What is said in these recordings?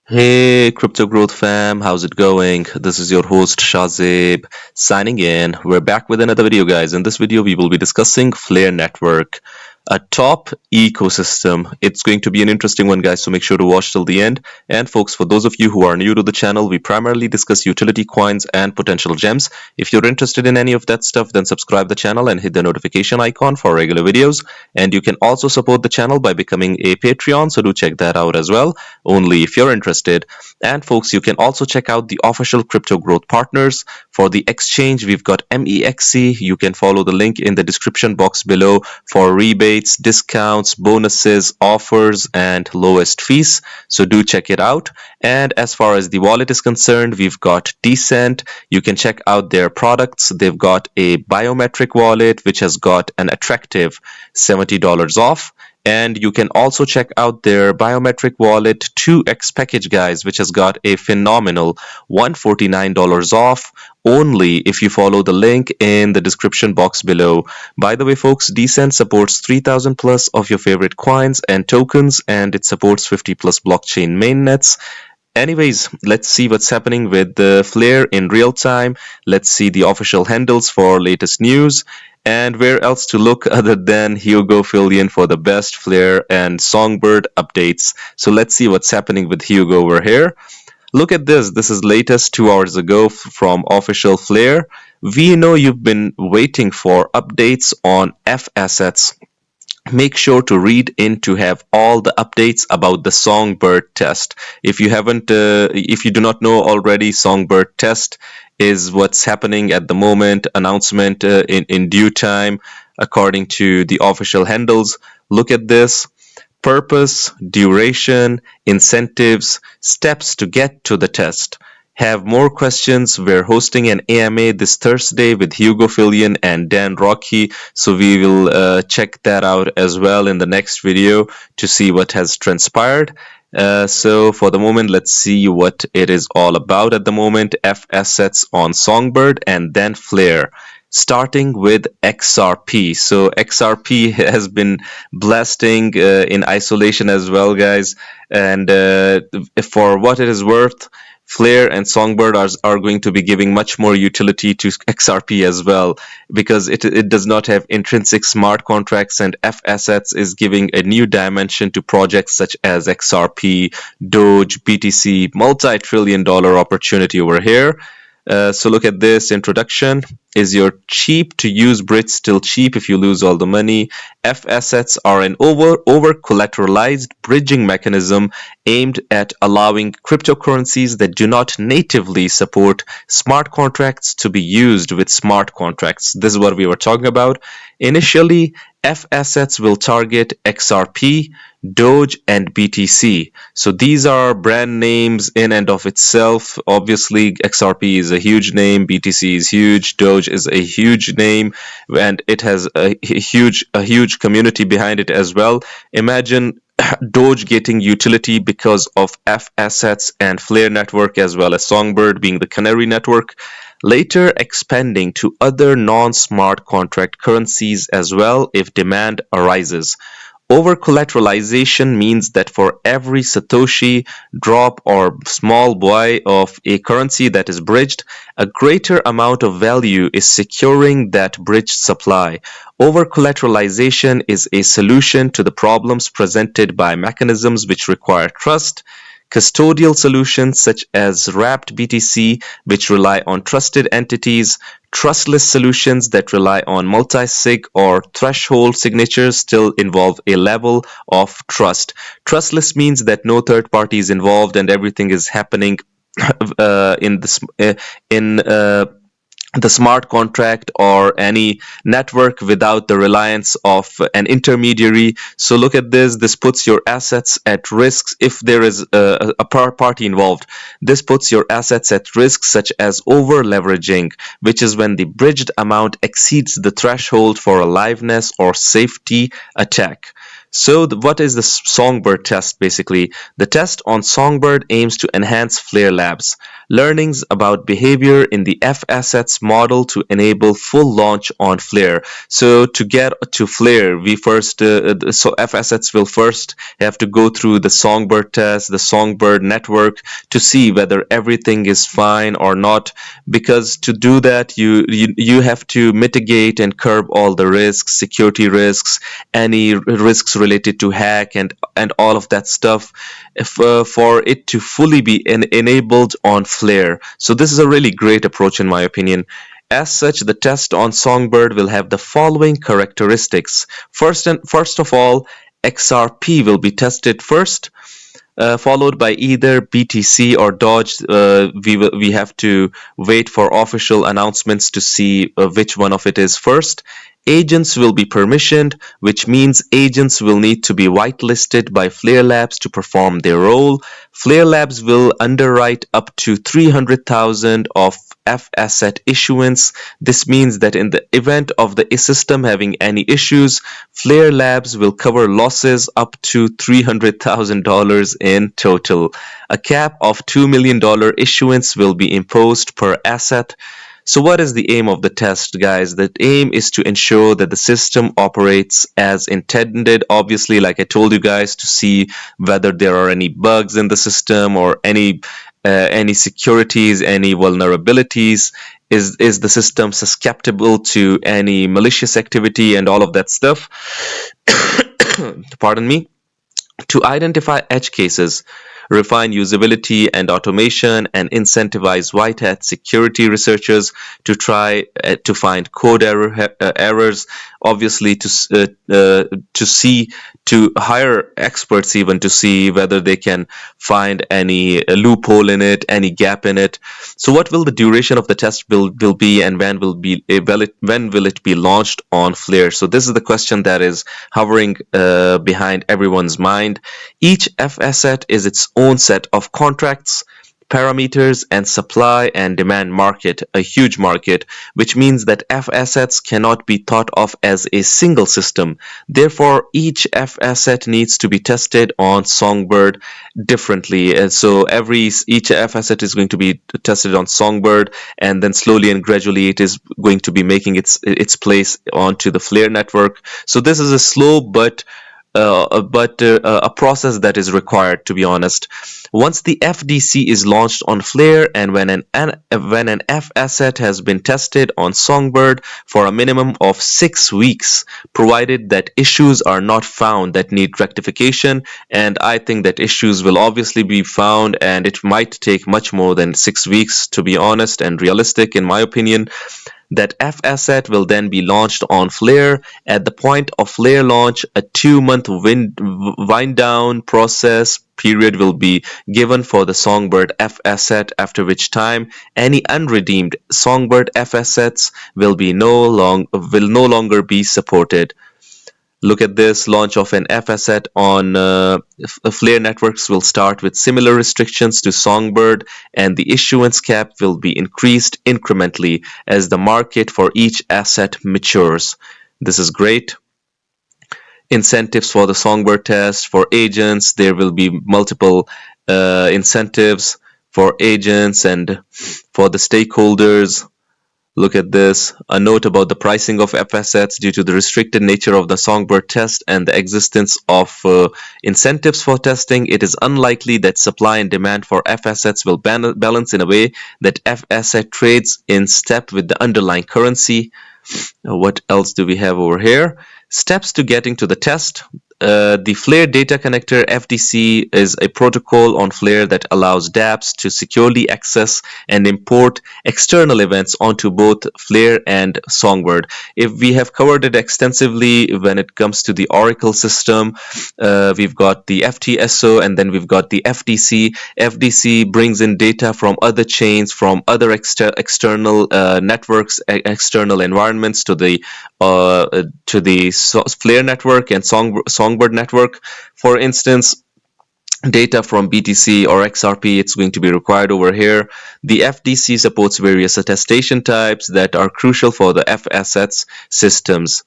Hey, Crypto Growth fam, how's it going? This is your host Shazib signing in. We're back with another video, guys. In this video, we will be discussing Flare Network, a top ecosystem. It's going to be an interesting one, guys, so make sure to watch till the end. And folks, for those of you who are new to the channel, we primarily discuss utility coins and potential gems. If you're interested in any of that stuff, then subscribe the channel and hit the notification icon for regular videos. And you can also support the channel by becoming a Patreon, so do check that out as well, only if you're interested. And folks, you can also check out the official Crypto Growth partners. For the exchange, we've got MEXC. You can follow the link in the description box below for rebates, discounts, bonuses, offers, and lowest fees. So do check it out. And as far as the wallet is concerned, we've got Decent. You can check out their products. They've got a biometric wallet, which has got an attractive $70 off. And you can also check out their biometric wallet 2x package, guys, which has got a phenomenal $149 off only if you follow the link in the description box below. By the way, folks, Decent supports 3000 plus of your favorite coins and tokens, and it supports 50 plus blockchain mainnets. Anyways, let's see what's happening with the Flare in real time. Let's see the official handles for latest news. And where else to look other than Hugo Fillion for the best Flare and Songbird updates. So let's see what's happening with Hugo over here. Look at this. This is latest 2 hours ago from official Flare. We know you've been waiting for updates on F assets. Make sure to read in to have all the updates about the Songbird test. If you do not know already, Songbird test is what's happening at the moment. Announcement in due time, according to the official handles. Look at this. Purpose, duration, incentives, steps to get to the test. Have more questions? We're hosting an AMA this Thursday with Hugo Fillion and Dan Rocky, so we will check that out as well in the next video to see what has transpired. So for the moment, let's see what it is all about at the moment. F assets on Songbird and then Flare. Starting with XRP. So XRP has been blasting in isolation as well, guys. And for what it is worth, Flare and Songbird are going to be giving much more utility to XRP as well, because it does not have intrinsic smart contracts, and F assets is giving a new dimension to projects such as XRP, Doge, BTC, multi-trillion-dollar opportunity over here. So look at this introduction. Is your cheap to use bridge still cheap if you lose all the money? F assets are an over collateralized bridging mechanism aimed at allowing cryptocurrencies that do not natively support smart contracts to be used with smart contracts. This is what we were talking about. Initially, F assets will target XRP, Doge, and BTC. So these are brand names in and of itself. Obviously, XRP is a huge name, BTC is huge, Doge is a huge name, and it has a huge community behind it as well. Imagine Doge getting utility because of F assets and Flare network, as well as Songbird being the canary network, later expanding to other non-smart contract currencies as well if demand arises. Over-collateralization means that for every Satoshi drop or small buy of a currency that is bridged, a greater amount of value is securing that bridged supply. Over-collateralization is a solution to the problems presented by mechanisms which require trust. Custodial solutions such as wrapped BTC, which rely on trusted entities, trustless solutions that rely on multi-sig or threshold signatures still involve a level of trust. Trustless means that no third party is involved and everything is happening in the smart contract or any network without the reliance of an intermediary. So look at this. This puts your assets at risk if there is a party involved. This puts your assets at risk, such as over leveraging, which is when the bridged amount exceeds the threshold for a liveness or safety attack. So what is the Songbird test basically? The test on Songbird aims to enhance Flare Labs. learnings about behavior in the F-assets model to enable full launch on Flare. So to get to Flare, we first, so F-assets will first have to go through the Songbird test, the Songbird network, to see whether everything is fine or not. Because to do that, you have to mitigate and curb all the risks, security risks, any risks related to hack and all of that stuff, if, for it to fully be enabled on Flare. So this is a really great approach in my opinion. As such, the test on Songbird will have the following characteristics. First of all, XRP will be tested first, followed by either BTC or Dodge. We have to wait for official announcements to see which one of it is first. Agents will be permissioned, which means agents will need to be whitelisted by Flare Labs to perform their role. Flare Labs will underwrite up to 300,000 of F-asset issuance. This means that in the event of the system having any issues, Flare Labs will cover losses up to $300,000 in total. A cap of $2 million issuance will be imposed per asset. So what is the aim of the test, guys? The aim is to ensure that the system operates as intended. Obviously, like I told you guys, to see whether there are any bugs in the system or any securities, any vulnerabilities. Is the system susceptible to any malicious activity and all of that stuff? Pardon me. To identify edge cases, refine usability and automation, and incentivize white hat security researchers to try to find code errors. Obviously, to hire experts even to see whether they can find any loophole in it, any gap in it. So, what will the duration of the test will be, and when will it be launched on Flare? So, this is the question that is hovering behind everyone's mind. Each F asset is its own set of contracts, parameters, and supply and demand market, a huge market, which means that F assets cannot be thought of as a single system. Therefore, each F asset needs to be tested on Songbird differently. And so each F asset is going to be tested on Songbird, and then slowly and gradually it is going to be making its place onto the Flare network. So this is a slow but a process that is required, to be honest. Once the FDC is launched on Flare, and when an F asset has been tested on Songbird for a minimum of 6 weeks, provided that issues are not found that need rectification, and I think that issues will obviously be found, and it might take much more than 6 weeks, to be honest and realistic in my opinion. That F asset will then be launched on Flare. At the point of Flare launch, a 2-month wind down process period will be given for the Songbird F asset, after which time any unredeemed Songbird F assets will no longer be supported. Look at this. Launch of an F asset on Flare networks will start with similar restrictions to Songbird, and the issuance cap will be increased incrementally as the market for each asset matures. This is great. Incentives for the Songbird test. For agents, there will be multiple incentives for agents and for the stakeholders. Look at this. A note about the pricing of F assets. Due to the restricted nature of the Songbird test and the existence of incentives for testing, it is unlikely that supply and demand for F assets will balance in a way that F asset trades in step with the underlying currency. What else do we have over here? Steps to getting to the test. The Flare Data Connector FDC is a protocol on Flare that allows dApps to securely access and import external events onto both Flare and Songbird. If we have covered it extensively when it comes to the Oracle system, we've got the FTSO and then we've got the FDC. FDC brings in data from other chains, from other external networks, external environments to the Flare network and Songbird network. For instance, data from BTC or XRP, it's going to be required over here. The FDC supports various attestation types that are crucial for the F assets systems.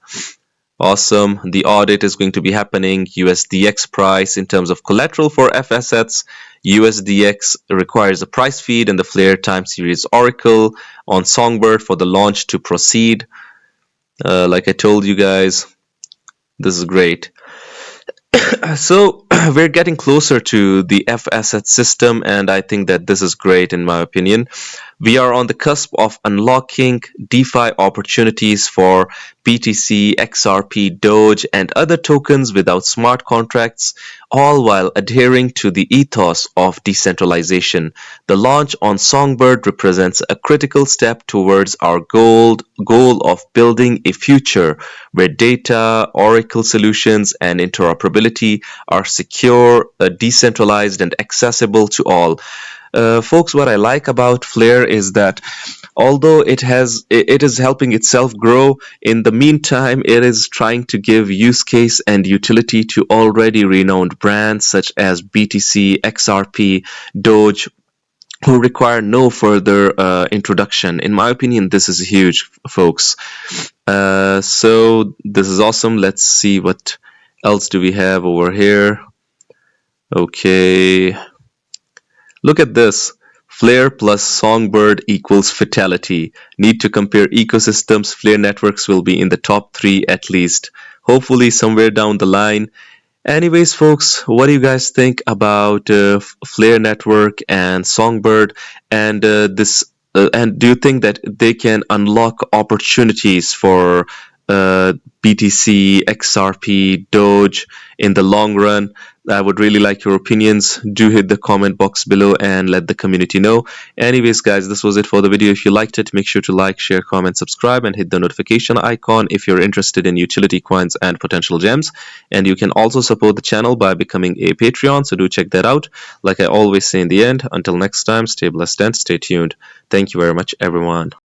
Awesome. The audit is going to be happening. USDX price in terms of collateral for F assets. USDX requires a price feed in the Flare time series oracle on Songbird for the launch to proceed. Like I told you guys, this is great. So we're getting closer to the F asset system, and I think that this is great in my opinion. We are on the cusp of unlocking DeFi opportunities for BTC, XRP, Doge, and other tokens without smart contracts, all while adhering to the ethos of decentralization. The launch on Songbird represents a critical step towards our goal of building a future where data, oracle solutions, and interoperability are secure, decentralized, and accessible to all. Folks, what I like about Flare is that although it is helping itself grow, in the meantime it is trying to give use case and utility to already renowned brands such as BTC, XRP, Doge, who require no further introduction. In my opinion, this is huge, folks. So this is awesome. Let's see what else do we have over here. Okay, look at this. Flare plus Songbird equals fatality. Need to compare ecosystems. Flare networks will be in the top 3 at least. Hopefully somewhere down the line. Anyways, folks, what do you guys think about Flare network and Songbird, and this? And do you think that they can unlock opportunities for BTC, XRP, Doge in the long run? I would really like your opinions. Do hit the comment box below and let the community know. Anyways, guys, this was it for the video. If you liked it, make sure to like, share, comment, subscribe, and hit the notification icon if you're interested in utility coins and potential gems. And you can also support the channel by becoming a Patreon, so do check that out. Like I always say in the end, until next time, stay blessed and stay tuned. Thank you very much, everyone.